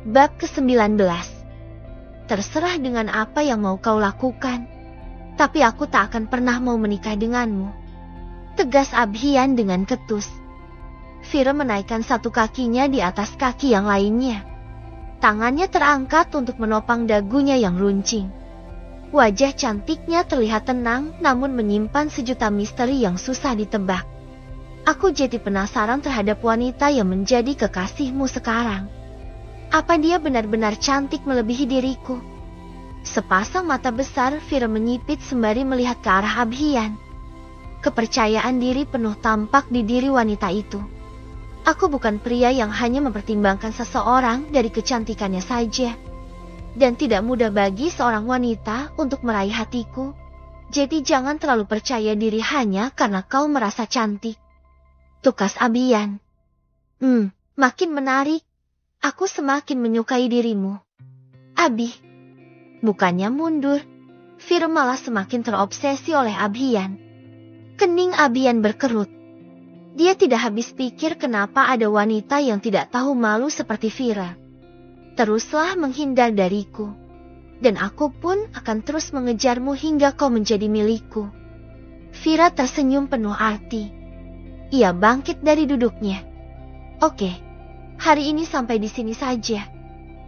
Bab ke-19. Terserah dengan apa yang mau kau lakukan, tapi aku tak akan pernah mau menikah denganmu, tegas Abhian dengan ketus. Vira menaikkan satu kakinya di atas kaki yang lainnya. Tangannya terangkat untuk menopang dagunya yang runcing. Wajah cantiknya terlihat tenang namun menyimpan sejuta misteri yang susah ditebak. Aku jadi penasaran terhadap wanita yang menjadi kekasihmu sekarang. Apa dia benar-benar cantik melebihi diriku? Sepasang mata besar Vira menyipit sembari melihat ke arah Abhian. Kepercayaan diri penuh tampak di diri wanita itu. Aku bukan pria yang hanya mempertimbangkan seseorang dari kecantikannya saja. Dan tidak mudah bagi seorang wanita untuk meraih hatiku. Jadi jangan terlalu percaya diri hanya karena kau merasa cantik, tukas Abhian. Makin menarik. Aku semakin menyukai dirimu. Abi. Bukannya mundur, Vira malah semakin terobsesi oleh Abhian. Kening Abhian berkerut. Dia tidak habis pikir kenapa ada wanita yang tidak tahu malu seperti Vira. Teruslah menghindar dariku. Dan aku pun akan terus mengejarmu hingga kau menjadi milikku. Vira tersenyum penuh arti. Ia bangkit dari duduknya. Oke. Hari ini sampai di sini saja.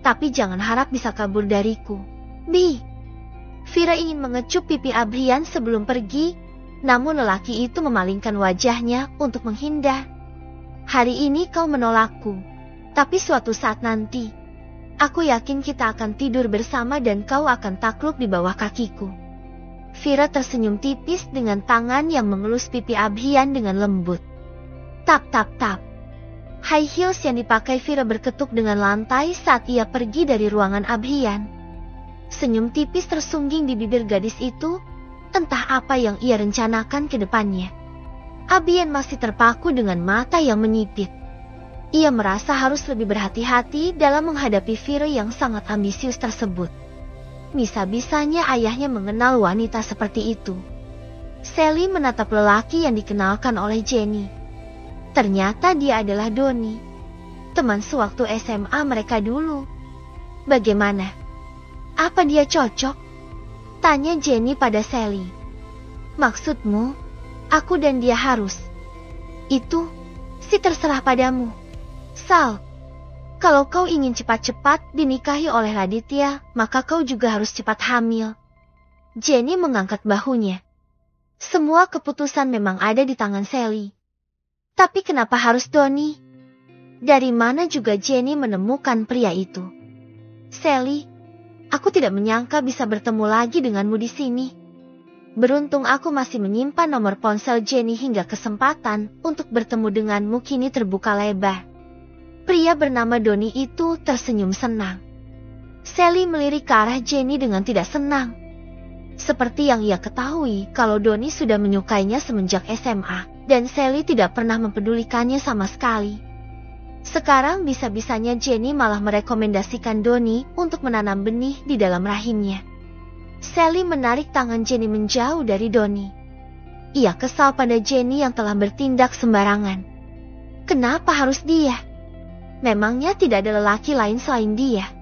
Tapi jangan harap bisa kabur dariku. Bi. Vira ingin mengecup pipi Abhian sebelum pergi, namun lelaki itu memalingkan wajahnya untuk menghindar. Hari ini kau menolakku, tapi suatu saat nanti, aku yakin kita akan tidur bersama dan kau akan takluk di bawah kakiku. Vira tersenyum tipis dengan tangan yang mengelus pipi Abhian dengan lembut. Tap tap tap. High heels yang dipakai Vira berketuk dengan lantai saat ia pergi dari ruangan Abhian. Senyum tipis tersungging di bibir gadis itu, entah apa yang ia rencanakan ke depannya. Abhian masih terpaku dengan mata yang menyipit. Ia merasa harus lebih berhati-hati dalam menghadapi Vira yang sangat ambisius tersebut. Bisa-bisanya ayahnya mengenal wanita seperti itu. Sally menatap lelaki yang dikenalkan oleh Jenny. Ternyata dia adalah Doni, teman sewaktu SMA mereka dulu. Bagaimana? Apa dia cocok? Tanya Jenny pada Sally. Maksudmu, aku dan dia harus? Itu sih terserah padamu. Sal, kalau kau ingin cepat-cepat dinikahi oleh Raditya, maka kau juga harus cepat hamil. Jenny mengangkat bahunya. Semua keputusan memang ada di tangan Sally. Tapi kenapa harus Doni? Dari mana juga Jenny menemukan pria itu? Sally, aku tidak menyangka bisa bertemu lagi denganmu di sini. Beruntung aku masih menyimpan nomor ponsel Jenny hingga kesempatan untuk bertemu denganmu kini terbuka lebar. Pria bernama Doni itu tersenyum senang. Sally melirik ke arah Jenny dengan tidak senang. Seperti yang ia ketahui kalau Doni sudah menyukainya semenjak SMA. Dan Sally tidak pernah mempedulikannya sama sekali. Sekarang bisa-bisanya Jenny malah merekomendasikan Doni untuk menanam benih di dalam rahimnya. Sally menarik tangan Jenny menjauh dari Doni. Ia kesal pada Jenny yang telah bertindak sembarangan. Kenapa harus dia? Memangnya tidak ada lelaki lain selain dia?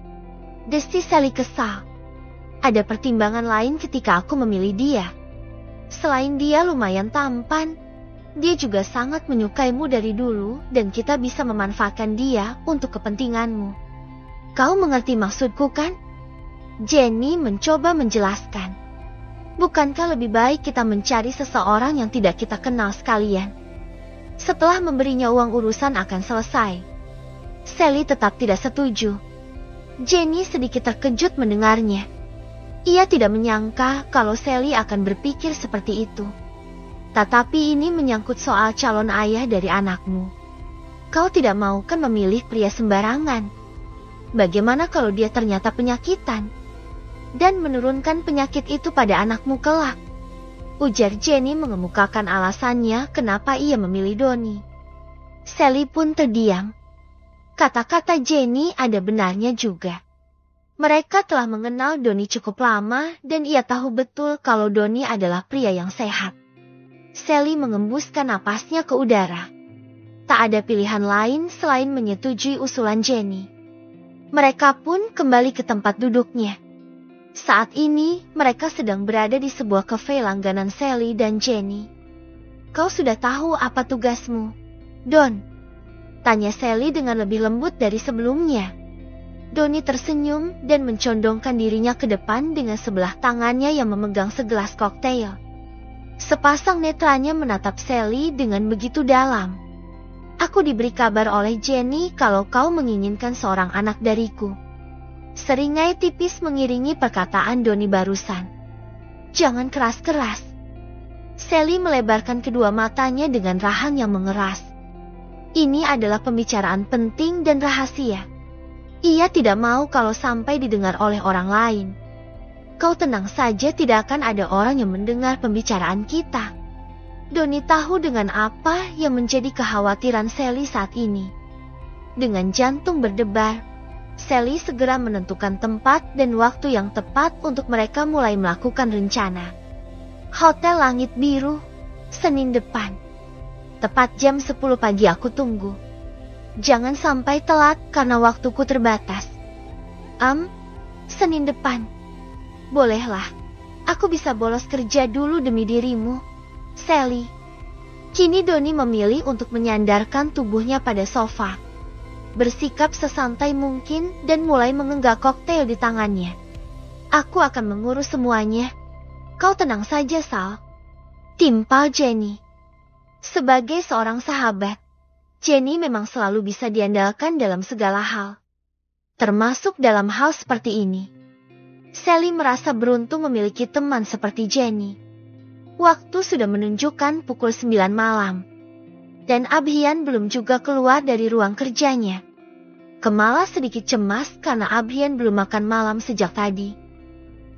Desti Sally kesal. Ada pertimbangan lain ketika aku memilih dia. Selain dia lumayan tampan, dia juga sangat menyukaimu dari dulu dan kita bisa memanfaatkan dia untuk kepentinganmu. Kau mengerti maksudku kan? Jenny mencoba menjelaskan. Bukankah lebih baik kita mencari seseorang yang tidak kita kenal sekalian? Setelah memberinya uang urusan akan selesai. Sally tetap tidak setuju. Jenny sedikit terkejut mendengarnya. Ia tidak menyangka kalau Sally akan berpikir seperti itu. Tetapi ini menyangkut soal calon ayah dari anakmu. Kau tidak mau kan memilih pria sembarangan? Bagaimana kalau dia ternyata penyakitan? Dan menurunkan penyakit itu pada anakmu kelak? Ujar Jenny mengemukakan alasannya kenapa ia memilih Doni. Sally pun terdiam. Kata-kata Jenny ada benarnya juga. Mereka telah mengenal Doni cukup lama dan ia tahu betul kalau Doni adalah pria yang sehat. Sally mengembuskan napasnya ke udara. Tak ada pilihan lain selain menyetujui usulan Jenny. Mereka pun kembali ke tempat duduknya. Saat ini, mereka sedang berada di sebuah kafe langganan Sally dan Jenny. "Kau sudah tahu apa tugasmu, Don?" tanya Sally dengan lebih lembut dari sebelumnya. Donnie tersenyum dan mencondongkan dirinya ke depan dengan sebelah tangannya yang memegang segelas koktail. Sepasang netranya menatap Sally dengan begitu dalam. "Aku diberi kabar oleh Jenny kalau kau menginginkan seorang anak dariku." Seringai tipis mengiringi perkataan Donnie barusan. "Jangan keras-keras." Sally melebarkan kedua matanya dengan rahang yang mengeras. Ini adalah pembicaraan penting dan rahasia. Ia tidak mau kalau sampai didengar oleh orang lain. "Kau tenang saja, tidak akan ada orang yang mendengar pembicaraan kita." Donnie tahu dengan apa yang menjadi kekhawatiran Sally saat ini. Dengan jantung berdebar, Sally segera menentukan tempat dan waktu yang tepat untuk mereka mulai melakukan rencana. "Hotel Langit Biru, Senin depan. Tepat jam 10 pagi aku tunggu. Jangan sampai telat karena waktuku terbatas." Senin depan. Bolehlah, aku bisa bolos kerja dulu demi dirimu, Sally." Kini Donnie memilih untuk menyandarkan tubuhnya pada sofa, bersikap sesantai mungkin dan mulai mengenggak koktail di tangannya. "Aku akan mengurus semuanya. Kau tenang saja, Sal," timpal Jenny. Sebagai seorang sahabat, Jenny memang selalu bisa diandalkan dalam segala hal, termasuk dalam hal seperti ini. Sally merasa beruntung memiliki teman seperti Jenny. Waktu sudah menunjukkan pukul 9 malam. Dan Abhian belum juga keluar dari ruang kerjanya. Kamala sedikit cemas karena Abhian belum makan malam sejak tadi.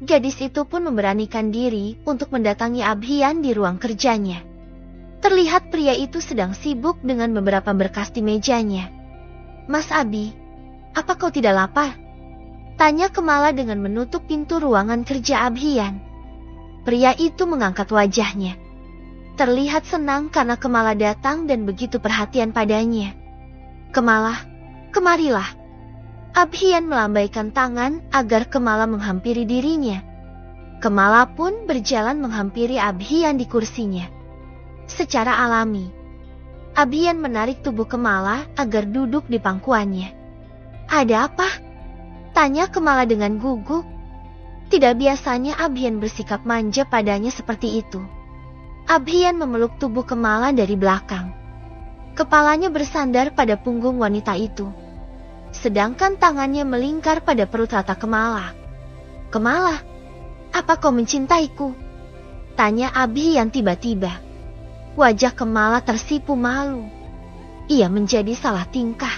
Gadis itu pun memberanikan diri untuk mendatangi Abhian di ruang kerjanya. Terlihat pria itu sedang sibuk dengan beberapa berkas di mejanya. "Mas Abi, apa kau tidak lapar?" tanya Kamala dengan menutup pintu ruangan kerja Abhian. Pria itu mengangkat wajahnya. Terlihat senang karena Kamala datang dan begitu perhatian padanya. "Kamala, kemarilah." Abhian melambaikan tangan agar Kamala menghampiri dirinya. Kamala pun berjalan menghampiri Abhian di kursinya. Secara alami, Abhian menarik tubuh Kamala agar duduk di pangkuannya. "Ada apa?" tanya Kamala dengan gugup. Tidak biasanya Abhian bersikap manja padanya seperti itu. Abhian memeluk tubuh Kamala dari belakang. Kepalanya bersandar pada punggung wanita itu, sedangkan tangannya melingkar pada perut rata Kamala. "Kamala, apa kau mencintaiku?" tanya Abhian tiba-tiba. Wajah Kamala tersipu malu. Ia menjadi salah tingkah.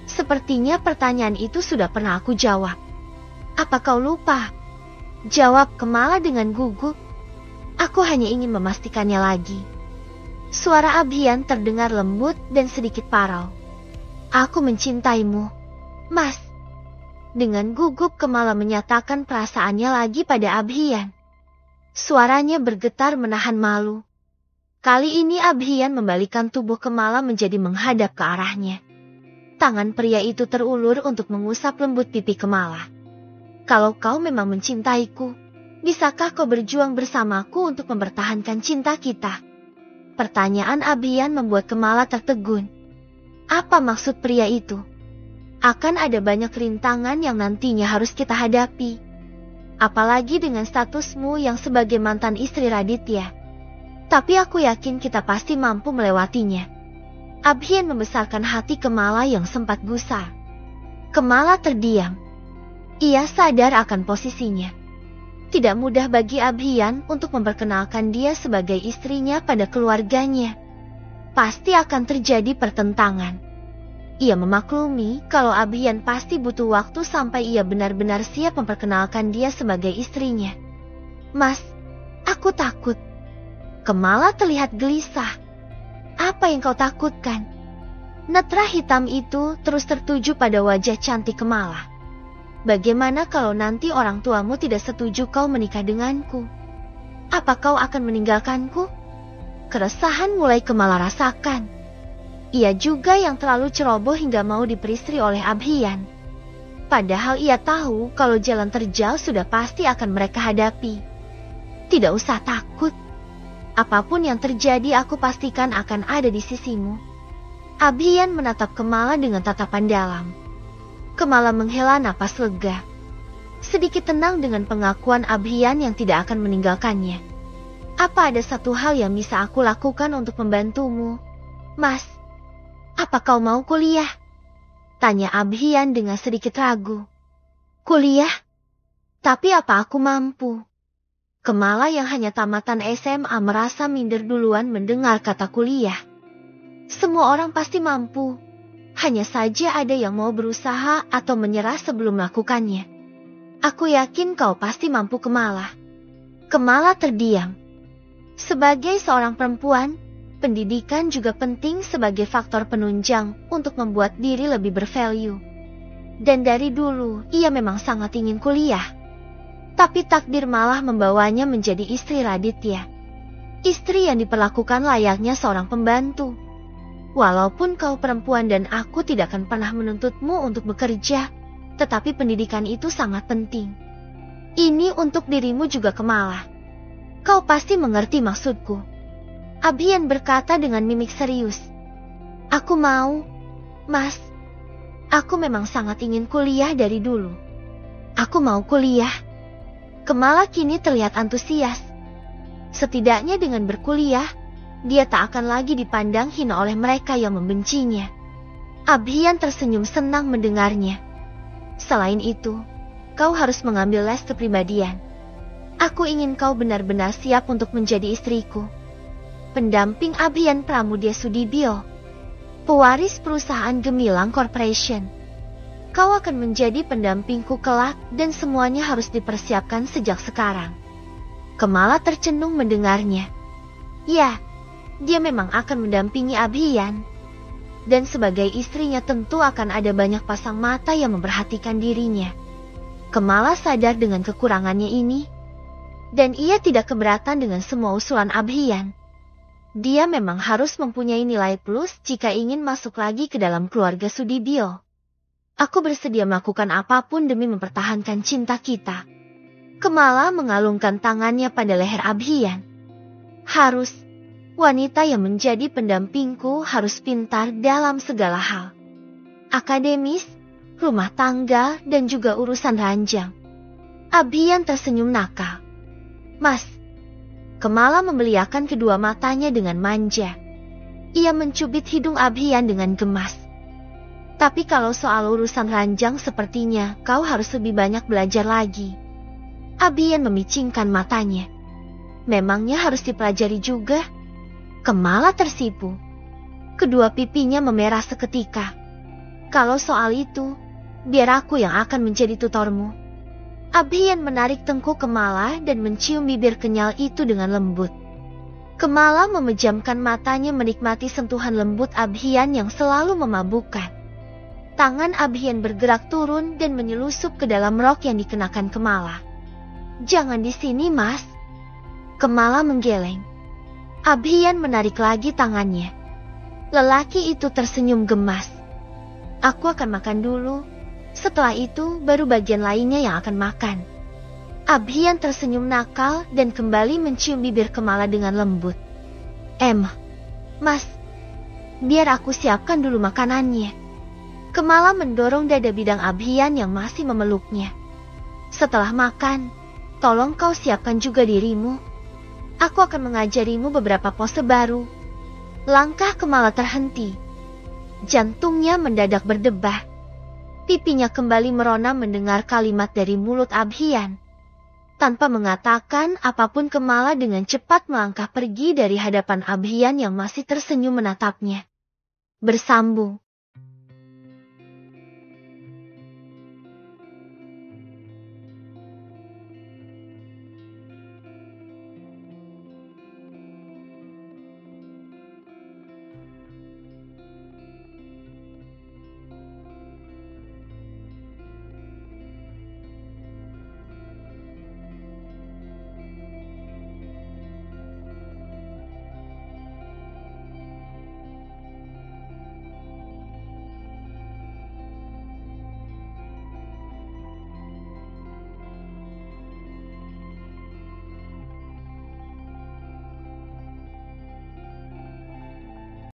Sepertinya pertanyaan itu sudah pernah aku jawab. "Apa kau lupa?" jawab Kamala dengan gugup. "Aku hanya ingin memastikannya lagi." Suara Abhian terdengar lembut dan sedikit parau. "Aku mencintaimu, Mas." Dengan gugup Kamala menyatakan perasaannya lagi pada Abhian. Suaranya bergetar menahan malu. Kali ini Abhian membalikkan tubuh Kamala menjadi menghadap ke arahnya. Tangan pria itu terulur untuk mengusap lembut pipi Kamala. "Kalau kau memang mencintaiku, bisakah kau berjuang bersamaku untuk mempertahankan cinta kita?" Pertanyaan Abhian membuat Kamala tertegun. Apa maksud pria itu? Akan ada banyak rintangan yang nantinya harus kita hadapi. Apalagi dengan statusmu yang sebagai mantan istri Raditya. Tapi aku yakin kita pasti mampu melewatinya. Abhian membesarkan hati Kamala yang sempat gusar. Kamala terdiam. Ia sadar akan posisinya. Tidak mudah bagi Abhian untuk memperkenalkan dia sebagai istrinya pada keluarganya. Pasti akan terjadi pertentangan. Ia memaklumi kalau Abhian pasti butuh waktu sampai ia benar-benar siap memperkenalkan dia sebagai istrinya. "Mas, aku takut." Kamala terlihat gelisah. "Apa yang kau takutkan?" Netra hitam itu terus tertuju pada wajah cantik Kamala. "Bagaimana kalau nanti orang tuamu tidak setuju kau menikah denganku? Apa kau akan meninggalkanku?" Keresahan mulai Kamala rasakan. Ia juga yang terlalu ceroboh hingga mau diperistri oleh Abhian. Padahal ia tahu kalau jalan terjal sudah pasti akan mereka hadapi. Tidak usah takut. Apapun yang terjadi aku pastikan akan ada di sisimu. Abhiyan menatap Kamala dengan tatapan dalam. Kamala menghela napas lega. Sedikit tenang dengan pengakuan Abhiyan yang tidak akan meninggalkannya. Apa ada satu hal yang bisa aku lakukan untuk membantumu, Mas? Apa kau mau kuliah? Tanya Abhiyan dengan sedikit ragu. Kuliah? Tapi apa aku mampu? Kamala yang hanya tamatan SMA merasa minder duluan mendengar kata kuliah. Semua orang pasti mampu. Hanya saja ada yang mau berusaha atau menyerah sebelum melakukannya. Aku yakin kau pasti mampu, Kamala. Kamala terdiam. Sebagai seorang perempuan, pendidikan juga penting sebagai faktor penunjang untuk membuat diri lebih bervalue. Dan dari dulu, ia memang sangat ingin kuliah. Tapi takdir malah membawanya menjadi istri Raditya. Istri yang diperlakukan layaknya seorang pembantu. Walaupun kau perempuan dan aku tidak akan pernah menuntutmu untuk bekerja, tetapi pendidikan itu sangat penting. Ini untuk dirimu juga, Kamala. Kau pasti mengerti maksudku. Abhiyan berkata dengan mimik serius. Aku mau, Mas. Aku memang sangat ingin kuliah dari dulu. Aku mau kuliah. Kamala kini terlihat antusias. Setidaknya dengan berkuliah, dia tak akan lagi dipandang hina oleh mereka yang membencinya. Abhiyan tersenyum senang mendengarnya. Selain itu, kau harus mengambil les kepribadian. Aku ingin kau benar-benar siap untuk menjadi istriku. Pendamping Abhiyan Pramudya Sudibyo, pewaris perusahaan Gemilang Corporation. Kau akan menjadi pendampingku kelak dan semuanya harus dipersiapkan sejak sekarang. Kamala tercenung mendengarnya. Ya, dia memang akan mendampingi Abhiyan. Dan sebagai istrinya tentu akan ada banyak pasang mata yang memperhatikan dirinya. Kamala sadar dengan kekurangannya ini. Dan ia tidak keberatan dengan semua usulan Abhiyan. Dia memang harus mempunyai nilai plus jika ingin masuk lagi ke dalam keluarga Sudibyo. Aku bersedia melakukan apapun demi mempertahankan cinta kita. Kamala mengalungkan tangannya pada leher Abhiyan. Harus, wanita yang menjadi pendampingku harus pintar dalam segala hal. Akademis, rumah tangga, dan juga urusan ranjang. Abhiyan tersenyum nakal. Mas. Kamala membeliakan kedua matanya dengan manja. Ia mencubit hidung Abhiyan dengan gemas. Tapi kalau soal urusan ranjang sepertinya kau harus lebih banyak belajar lagi. Abhiyan memicingkan matanya. Memangnya harus dipelajari juga? Kamala tersipu. Kedua pipinya memerah seketika. Kalau soal itu, biar aku yang akan menjadi tutormu. Abhiyan menarik tengkuk Kamala dan mencium bibir kenyal itu dengan lembut. Kamala memejamkan matanya menikmati sentuhan lembut Abhiyan yang selalu memabukkan. Tangan Abhiyan bergerak turun dan menyelusup ke dalam rok yang dikenakan Kamala. Jangan di sini, Mas. Kamala menggeleng. Abhiyan menarik lagi tangannya. Lelaki itu tersenyum gemas. Aku akan makan dulu. Setelah itu baru bagian lainnya yang akan makan. Abhiyan tersenyum nakal dan kembali mencium bibir Kamala dengan lembut. Mas, biar aku siapkan dulu makanannya. Kamala mendorong dada bidang Abhiyan yang masih memeluknya. Setelah makan, tolong kau siapkan juga dirimu. Aku akan mengajarimu beberapa pose baru. Langkah Kamala terhenti. Jantungnya mendadak berdebah. Pipinya kembali merona mendengar kalimat dari mulut Abhiyan. Tanpa mengatakan apapun Kamala dengan cepat melangkah pergi dari hadapan Abhiyan yang masih tersenyum menatapnya. Bersambung.